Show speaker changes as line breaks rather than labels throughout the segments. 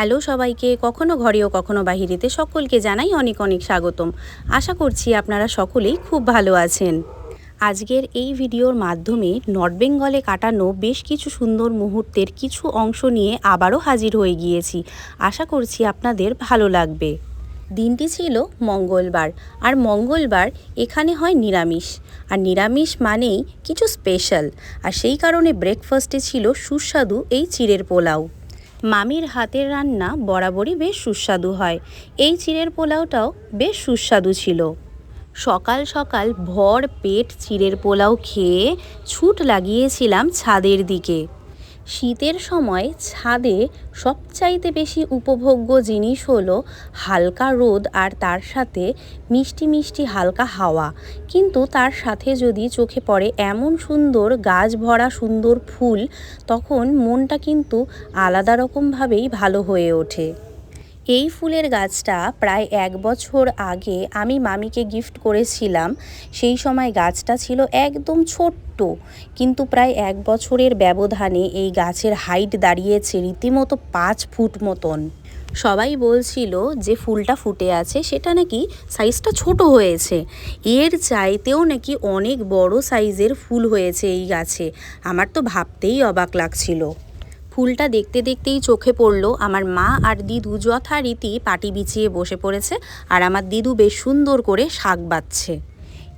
Hello সবাইকে, কখনো ঘরে ও কখনো বাহিরেতে সকলকে জানাই অনেক অনেক স্বাগতম। আশা করছি আপনারা সকলেই খুব ভালো আছেন। আজকের এই ভিডিওর মাধ্যমে নর্থ বেঙ্গলে কাটানো বেশ কিছু সুন্দর মুহূর্তের কিছু অংশ নিয়ে আবারও হাজির হয়ে গিয়েছি। আশা করছি আপনাদের ভালো লাগবে। দিনটি ছিল মঙ্গলবার, আর মঙ্গলবার এখানে হয় নিরামিষ, আর নিরামিষ মানেই কিছু স্পেশাল, আর সেই কারণে ব্রেকফাস্টে ছিল সুস্বাদু এই চিড়ের পোলাও। মামির হাতের রান্না বরাবরই বেশ সুস্বাদু হয়। এই চিড়ের পোলাওটাও বেশ সুস্বাদু ছিল। সকাল সকাল ভর পেট চিড়ের পোলাও খেয়ে ছুট লাগিয়েছিলাম ছাদের দিকে। শীতের সময় ছাদে সবচাইতে বেশি উপভোগ্য জিনিস হলো হালকা রোদ আর তার সাথে মিষ্টি মিষ্টি হালকা হাওয়া, কিন্তু তার সাথে যদি চোখে পড়ে এমন সুন্দর গাছ ভরা সুন্দর ফুল, তখন মনটা কিন্তু আলাদা রকমভাবেই ভালো হয়ে ওঠে। এই ফুলের গাছটা প্রায় 1 বছর আগে আমি মামিকে গিফট করেছিলাম। সেই সময় গাছটা ছিল একদম ছোট্ট, কিন্তু প্রায় 1 বছরের ব্যবধানে এই গাছের হাইট দাঁড়িয়েছে রীতিমতো 5 ফুট মতন। সবাই বলছিল যে ফুলটা ফুটে আছে সেটা নাকি সাইজটা ছোট হয়েছে, এর চাইতেও নাকি অনেক বড় সাইজের ফুল হয়েছে এই গাছে। আমার তো ভাবতেই অবাক লাগছিল। ফুলটা দেখতে দেখতেই চোখে পড়ল আমার মা আর দিদু যথারীতি পাটি বিছিয়ে বসে পড়েছে, আর আমার দিদু বেশ সুন্দর করে শাক বাচ্ছে।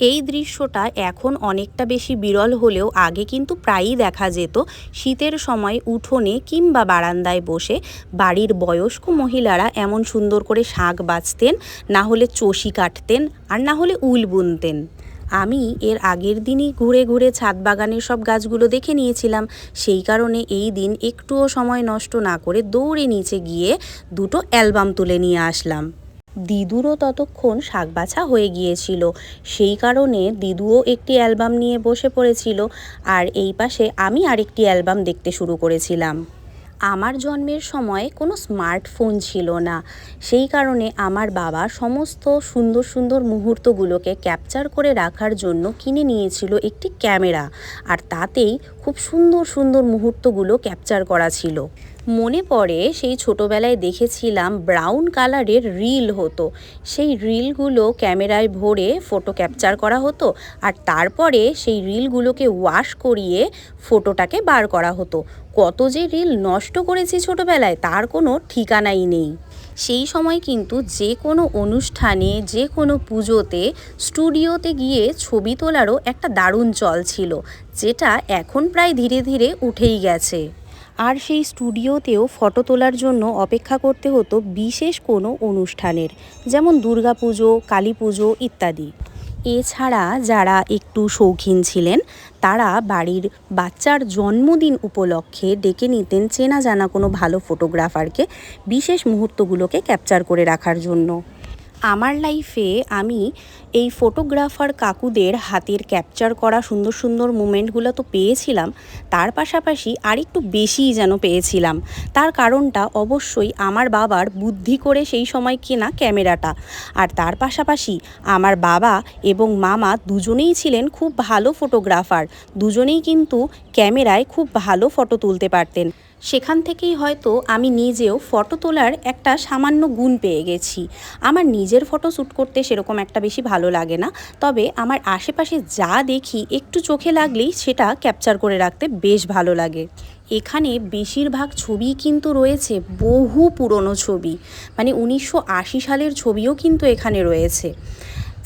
এই দৃশ্যটা এখন অনেকটা বেশি বিরল হলেও আগে কিন্তু প্রায়ই দেখা যেত। শীতের সময় উঠোনে কিংবা বারান্দায় বসে বাড়ির বয়স্ক মহিলারা এমন সুন্দর করে শাক বাছতেন, না হলে চষি কাটতেন, আর না হলে উল বুনতেন। আমি এর আগের দিনই ঘুরে ঘুরে ছাদ বাগানের সব গাছগুলো দেখে নিয়েছিলাম। সেই কারণে এই দিন একটুও সময় নষ্ট না করে দৌড়ে নিচে গিয়ে 2টো অ্যালবাম তুলে নিয়ে আসলাম। দিদুরও ততক্ষণ শাক বাছা হয়ে গিয়েছিল, সেই কারণে দিদুও একটি অ্যালবাম নিয়ে বসে পড়েছিল, আর এই পাশে আমি আরেকটি অ্যালবাম দেখতে শুরু করেছিলাম। আমার জন্মের সময় কোনো স্মার্টফোন ছিল না, সেই কারণে আমার বাবা সমস্ত সুন্দর সুন্দর মুহূর্তগুলোকে ক্যাপচার করে রাখার জন্য কিনে নিয়েছিল একটি ক্যামেরা, আর তাতেই খুব সুন্দর সুন্দর মুহূর্তগুলো ক্যাপচার করা ছিল। মনে পড়ে সেই ছোটোবেলায় দেখেছিলাম ব্রাউন কালারের রিল হতো, সেই রিলগুলো ক্যামেরায় ভরে ফটো ক্যাপচার করা হতো, আর তারপরে সেই রিলগুলোকে ওয়াশ করিয়ে ফটোটাকে বার করা হতো। কত যে রিল নষ্ট করেছি ছোটোবেলায় তার কোনো ঠিকানাই নেই। সেই সময় কিন্তু যে কোনো অনুষ্ঠানে, যে কোনো পুজোতে স্টুডিওতে গিয়ে ছবি তোলারও একটা দারুণ চল ছিল, যেটা এখন প্রায় ধীরে ধীরে উঠেই গেছে। আর সেই স্টুডিওতেও ফটো তোলার জন্য অপেক্ষা করতে হতো বিশেষ কোনো অনুষ্ঠানের, যেমন দুর্গাপুজো, কালী পুজো ইত্যাদি। এছাড়া যারা একটু শৌখিন ছিলেন তারা বাড়ির বাচ্চার জন্মদিন উপলক্ষে ডেকে নিতেন চেনা জানা কোনো ভালো ফটোগ্রাফারকে বিশেষ মুহূর্তগুলোকে ক্যাপচার করে রাখার জন্য। আমার লাইফে আমি এই ফটোগ্রাফার কাকুদের হাতের ক্যাপচার করা সুন্দর সুন্দর মুমেন্টগুলো তো পেয়েছিলাম, তার পাশাপাশি আরেকটু বেশিই যেন পেয়েছিলাম। তার কারণটা অবশ্যই আমার বাবার বুদ্ধি করে সেই সময় কেনা ক্যামেরাটা, আর তার পাশাপাশি আমার বাবা এবং মামা দুজনেই ছিলেন খুব ভালো ফটোগ্রাফার, দুজনেই কিন্তু ক্যামেরায় খুব ভালো ফটো তুলতে পারতেন। সেখান থেকেই হয়তো আমি নিজেও ফটো তোলার একটা সামান্য গুণ পেয়ে গেছি। আমার নিজের ফটো শ্যুট করতে সেরকম একটা বেশি ভালো লাগে না, তবে আমার আশেপাশে যা দেখি একটু চোখে লাগলেই সেটা ক্যাপচার করে রাখতে বেশ ভালো লাগে। এখানে বেশিরভাগ ছবি কিন্তু রয়েছে বহু পুরনো ছবি, মানে 1980 সালের ছবিও কিন্তু এখানে রয়েছে।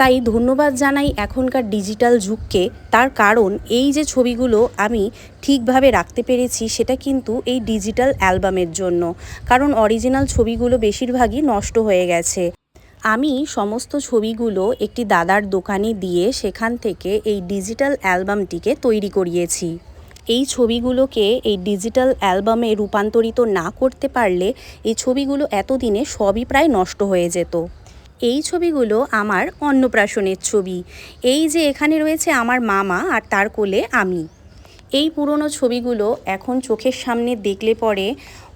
তাই ধন্যবাদ জানাই এখনকার ডিজিটাল যুগকে, তার কারণ এই যে ছবিগুলো আমি ঠিকভাবে রাখতে পেরেছি সেটা কিন্তু এই ডিজিটাল অ্যালবামের জন্য, কারণ অরিজিনাল ছবিগুলো বেশিরভাগই নষ্ট হয়ে গেছে। আমি সমস্ত ছবিগুলো একটি দাদার দোকানে দিয়ে সেখান থেকে এই ডিজিটাল অ্যালবামটিকে তৈরি করিয়েছি। এই ছবিগুলোকে এই ডিজিটাল অ্যালবামে রূপান্তরিত না করতে পারলে এই ছবিগুলো এতদিনে সবই প্রায় নষ্ট হয়ে যেত। এই ছবিগুলো আমার অন্নপ্রাশনের ছবি। এই যে এখানে রয়েছে আমার মামা আর তার কোলে আমি। এই পুরনো ছবিগুলো এখন চোখের সামনে দেখলে পরে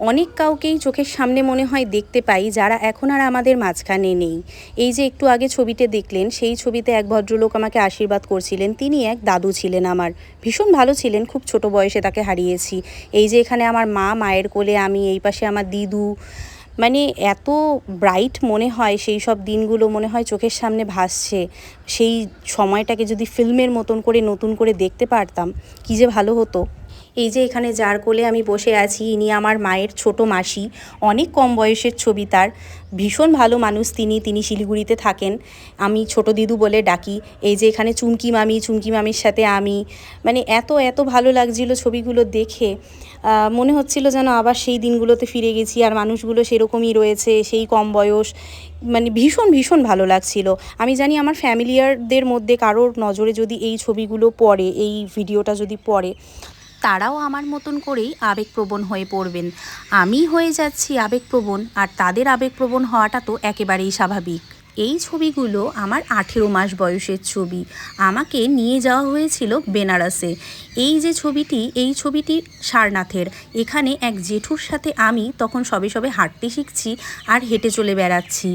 অনেক কাউকেই চোখের সামনে মনে হয় দেখতে পাই যারা এখন আর আমাদের মাঝখানে নেই। এই যে একটু আগে ছবিতে দেখলেন, সেই ছবিতে এক ভদ্রলোক আমাকে আশীর্বাদ করছিলেন, তিনি এক দাদু ছিলেন আমার, ভীষণ ভালো ছিলেন, খুব ছোট বয়সে তাকে হারিয়েছি। এই যে এখানে আমার মা, মায়ের কোলে আমি, এই পাশে আমার দিদু, মানে এত ব্রাইট মনে হয়, সেই সব দিনগুলো মনে হয় চোখের সামনে ভাসছে। সেই সময়টাকে যদি ফিল্মের মতন করে নতুন করে দেখতে পারতাম, কী যে ভালো হতো। এই যে এখানে যার কোলে আমি বসে আছি, ইনি আমার মায়ের ছোট মাসি। অনেক কম বয়সের ছবি তার, ভীষণ ভালো মানুষ তিনি শিলিগুড়িতে থাকেন, আমি ছোট দিদু বলে ডাকি। এই যে এখানে চুমকি মামির সাথে আমি, মানে এত এত ভালো লাগছিল ছবিগুলো দেখে। মনে হচ্ছিল যেন আবার সেই দিনগুলোতে ফিরে গেছি, আর মানুষগুলো সেরকমই রয়েছে, সেই কম বয়স। মানে ভীষণ ভীষণ ভালো লাগছিল। আমি জানি আমার ফ্যামিলিয়ারদের মধ্যে কারোর নজরে যদি এই ছবিগুলো পড়ে, এই ভিডিওটা যদি পড়ে, তারাও আমার মতন করেই আবেগপ্রবণ হয়ে পড়বেন। আমি হয়ে যাচ্ছি আবেগপ্রবণ, আর তাদের আবেগপ্রবণ হওয়াটা তো একেবারেই স্বাভাবিক। এই ছবিগুলো আমার 18 মাস বয়সের ছবি। আমাকে নিয়ে যাওয়া হয়েছিল বেনারসে। এই ছবিটি সারনাথের। এখানে এক জেঠুর সাথে আমি তখন সবে সবে হাঁটতে শিখছি আর হেঁটে চলে বেড়াচ্ছি।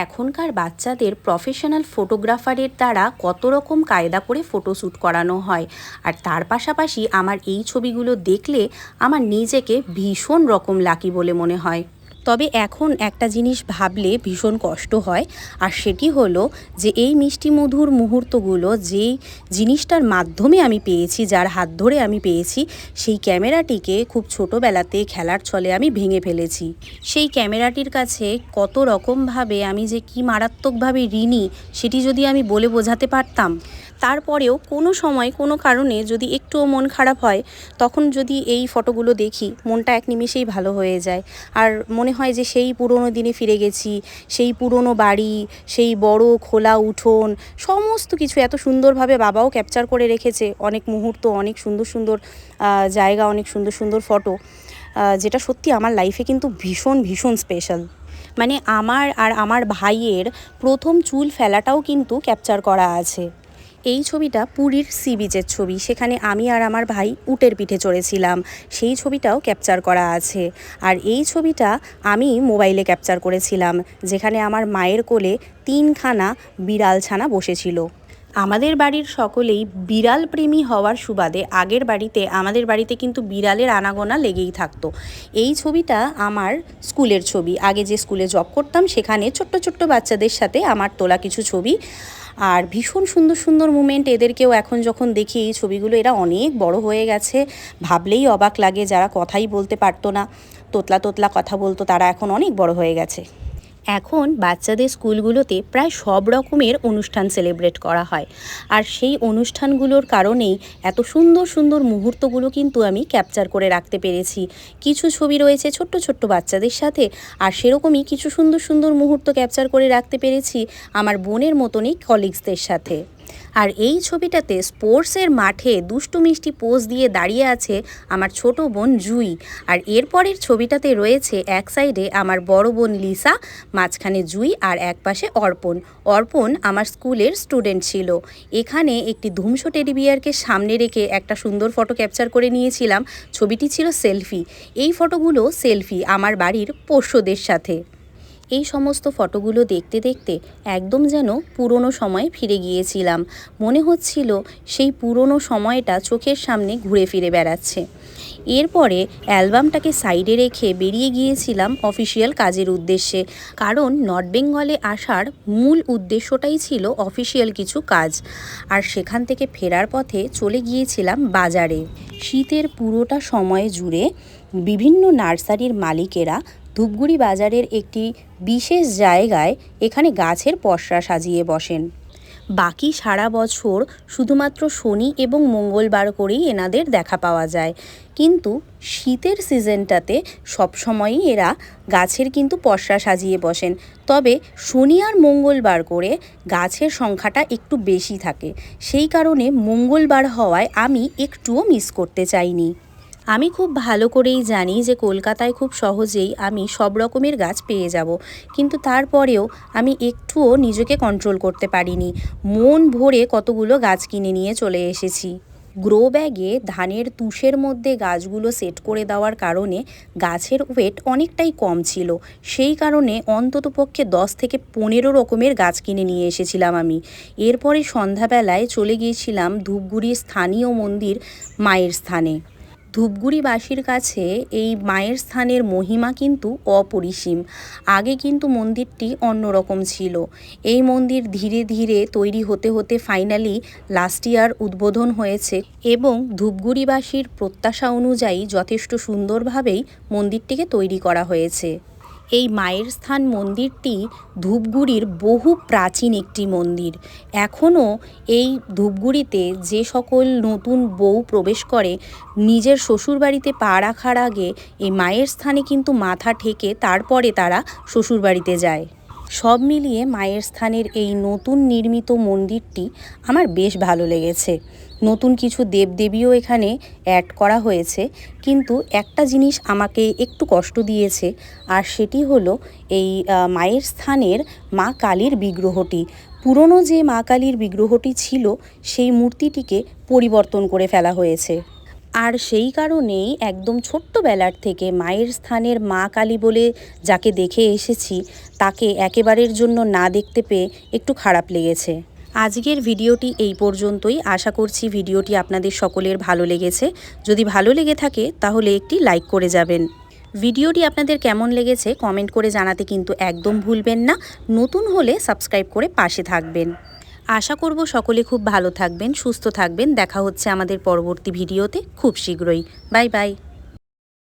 এখনকার বাচ্চাদের প্রফেশনাল ফটোগ্রাফারের দ্বারা কত রকম কায়দা করে ফটোশ্যুট করানো হয়, আর তার পাশাপাশি আমার এই ছবিগুলো দেখলে আমার নিজেকে ভীষণ রকম লাকি বলে মনে হয়। তবে এখন একটা জিনিস ভাবলে ভীষণ কষ্ট হয়, আর সেটি হলো যে এই মিষ্টি মধুর মুহূর্তগুলো যেই জিনিসটার মাধ্যমে আমি পেয়েছি, যার হাত ধরে আমি পেয়েছি, সেই ক্যামেরাটিকে খুব ছোটোবেলাতে খেলার ছলে আমি ভেঙে ফেলেছি। সেই ক্যামেরাটির কাছে কত রকমভাবে আমি যে কি মারাত্মকভাবে ঋণী, সেটি যদি আমি বলে বোঝাতে পারতাম। তারপরেও কোনো সময় কোনো কারণে যদি একটুও মন খারাপ হয়, তখন যদি এই ফটোগুলো দেখি, মনটা এক নিমেষেই ভালো হয়ে যায়। আর মনে হয় যে সেই পুরনো দিনে ফিরে গেছি, সেই পুরনো বাড়ি, সেই বড় খোলা উঠোন, সমস্ত কিছু এত সুন্দরভাবে বাবাও ক্যাপচার করে রেখেছে। অনেক মুহূর্ত, অনেক সুন্দর সুন্দর জায়গা, অনেক সুন্দর সুন্দর ফটো, যেটা সত্যি আমার লাইফে কিন্তু ভীষণ ভীষণ স্পেশাল। মানে আমার আর আমার ভাইয়ের প্রথম চুল ফেলাটাও কিন্তু ক্যাপচার করা আছে। এই ছবিটা পুরীর সি বিচের ছবি, সেখানে আমি আর আমার ভাই উটের পিঠে চড়েছিলাম, সেই ছবিটাও ক্যাপচার করা আছে। আর এই ছবিটা আমি মোবাইলে ক্যাপচার করেছিলাম, যেখানে আমার মায়ের কোলে 3খানা বিড়াল ছানা বসেছিল। আমাদের বাড়ির সকলেই বিড়াল প্রেমী হওয়ার সুবাদে আমাদের বাড়িতে কিন্তু বিড়ালের আনাগোনা লেগেই থাকতো। এই ছবিটা আমার স্কুলের ছবি, আগে যে স্কুলে জব করতাম সেখানে ছোট্ট ছোট্ট বাচ্চাদের সাথে আমার তোলা কিছু ছবি। আর ভীষণ সুন্দর সুন্দর মুমেন্ট। এদেরকেও এখন যখন দেখি এই ছবিগুলো, এরা অনেক বড় হয়ে গেছে, ভাবলেই অবাক লাগে। যারা কথাই বলতে পারতো না, তোতলা তোতলা কথা বলতো, তারা এখন অনেক বড় হয়ে গেছে। এখন বাচ্চাদের স্কুলগুলোতে প্রায় সব রকমের অনুষ্ঠান সেলিব্রেট করা হয়, আর সেই অনুষ্ঠানগুলোর কারণেই এত সুন্দর সুন্দর মুহূর্তগুলো কিন্তু আমি ক্যাপচার করে রাখতে পেরেছি। কিছু ছবি রয়েছে ছোট্ট ছোট্ট বাচ্চাদের সাথে, আর সেরকমই কিছু সুন্দর সুন্দর মুহূর্ত ক্যাপচার করে রাখতে পেরেছি আমার বোনের মতনই কলিগসদের সাথে। আর এই ছবিটাতে স্পোর্টসের মাঠে দুষ্টু মিষ্টি পোজ দিয়ে দাঁড়িয়ে আছে আমার ছোট বোন জুই, আর এরপরের ছবিটাতে রয়েছে এক সাইডে আমার বড় বোন লিসা, মাঝখানে জুই, আর এক পাশে অর্পণ আমার স্কুলের স্টুডেন্ট ছিল। এখানে একটি ধুমসো টেডি বিয়ারকে সামনে রেখে একটা সুন্দর ফটো ক্যাপচার করে নিয়েছিলাম। ছবিটি ছিল সেলফি। এই ফটোগুলো সেলফি আমার বাড়ির পোষ্যদের সাথে। এই সমস্ত ফটোগুলো দেখতে দেখতে একদম যেন পুরনো সময়ে ফিরে গিয়েছিলাম। মনে হচ্ছিল সেই পুরনো সময়টা চোখের সামনে ঘুরে ফিরে বেড়াচ্ছে। এরপরে অ্যালবামটাকে সাইডে রেখে বেরিয়ে গিয়েছিলাম অফিসিয়াল কাজের উদ্দেশ্যে, কারণ নর্থ বেঙ্গলে আসার মূল উদ্দেশ্যটাই ছিল অফিসিয়াল কিছু কাজ। আর সেখান থেকে ফেরার পথে চলে গিয়েছিলাম বাজারে। শীতের পুরোটা সময় জুড়ে বিভিন্ন নার্সারির মালিকেরা ধূপগুড়ি বাজারের একটি বিশেষ জায়গায় এখানে গাছের পসরা সাজিয়ে বসেন। বাকি সারা বছর শুধুমাত্র শনি এবং মঙ্গলবার করেই এনাদের দেখা পাওয়া যায়, কিন্তু শীতের সিজনটাতে সবসময়ই এরা গাছের কিন্তু পসরা সাজিয়ে বসেন। তবে শনি আর মঙ্গলবার করে গাছের সংখ্যাটা একটু বেশি থাকে, সেই কারণে মঙ্গলবার হওয়ায় আমি একটুও মিস করতে চাইনি। আমি খুব ভালো করেই জানি যে কলকাতায় খুব সহজেই আমি সব রকমের গাছ পেয়ে যাব, কিন্তু তারপরেও আমি একটুও নিজেকে কন্ট্রোল করতে পারিনি। মন ভরে কতগুলো গাছ কিনে নিয়ে চলে এসেছি। গ্রো ব্যাগে ধানের তুষের মধ্যে গাছগুলো সেট করে দেওয়ার কারণে গাছের ওয়েট অনেকটাই কম ছিল, সেই কারণে অন্ততপক্ষে 10 থেকে 15 রকমের গাছ কিনে নিয়ে এসেছিলাম আমি। এরপরে সন্ধ্যাবেলায় চলে গিয়েছিলাম ধূপগুড়ির স্থানীয় মন্দির মায়ের স্থানে। ধূপগুড়িবাসীর কাছে এই মায়ের স্থানের মহিমা কিন্তু অপরিসীম। আগে কিন্তু মন্দিরটি অন্যরকম ছিল। এই মন্দির ধীরে ধীরে তৈরি হতে হতে ফাইনালি লাস্ট ইয়ার উদ্বোধন হয়েছে এবং ধূপগুড়িবাসীর প্রত্যাশা অনুযায়ী যথেষ্ট সুন্দরভাবেই মন্দিরটিকে তৈরি করা হয়েছে। এই মায়ের স্থান মন্দিরটি ধূপগুড়ির বহু প্রাচীন একটি মন্দির। এখনও এই ধূপগুড়িতে যে সকল নতুন বউ প্রবেশ করে নিজের শ্বশুরবাড়িতে পা রাখার আগে এই মায়ের স্থানে কিন্তু মাথা ঠেকে তারপরে তারা শ্বশুরবাড়িতে যায়। সব মিলিয়ে মায়ের স্থানের এই নতুন নির্মিত মন্দিরটি আমার বেশ ভালো লেগেছে। নতুন কিছু দেবদেবীও এখানে অ্যাড করা হয়েছে, কিন্তু একটা জিনিস আমাকে একটু কষ্ট দিয়েছে, আর সেটি হলো এই মায়ের স্থানের মা কালীর বিগ্রহটি। পুরনো যে মা কালীর বিগ্রহটি ছিল সেই মূর্তিটিকে পরিবর্তন করে ফেলা হয়েছে। আর সেই কারণেই একদম ছোট্টবেলার থেকে মায়ের স্থানের মা কালী বলে যাকে দেখে এসেছি তাকে একেবারের জন্য না দেখতে পেয়ে একটু খারাপ লেগেছে। আজকের ভিডিওটি এই পর্যন্তই। আশা করছি ভিডিওটি আপনাদের সকলের ভালো লেগেছে। যদি ভালো লেগে থাকে তাহলে একটি লাইক করে যাবেন। ভিডিওটি আপনাদের কেমন লেগেছে কমেন্ট করে জানাতে কিন্তু একদম ভুলবেন না। নতুন হলে সাবস্ক্রাইব করে পাশে থাকবেন। আশা করব সকলে খুব ভালো থাকবেন, সুস্থ থাকবেন। দেখা হচ্ছে আমাদের পরবর্তী ভিডিওতে খুব শীঘ্রই। Bye bye.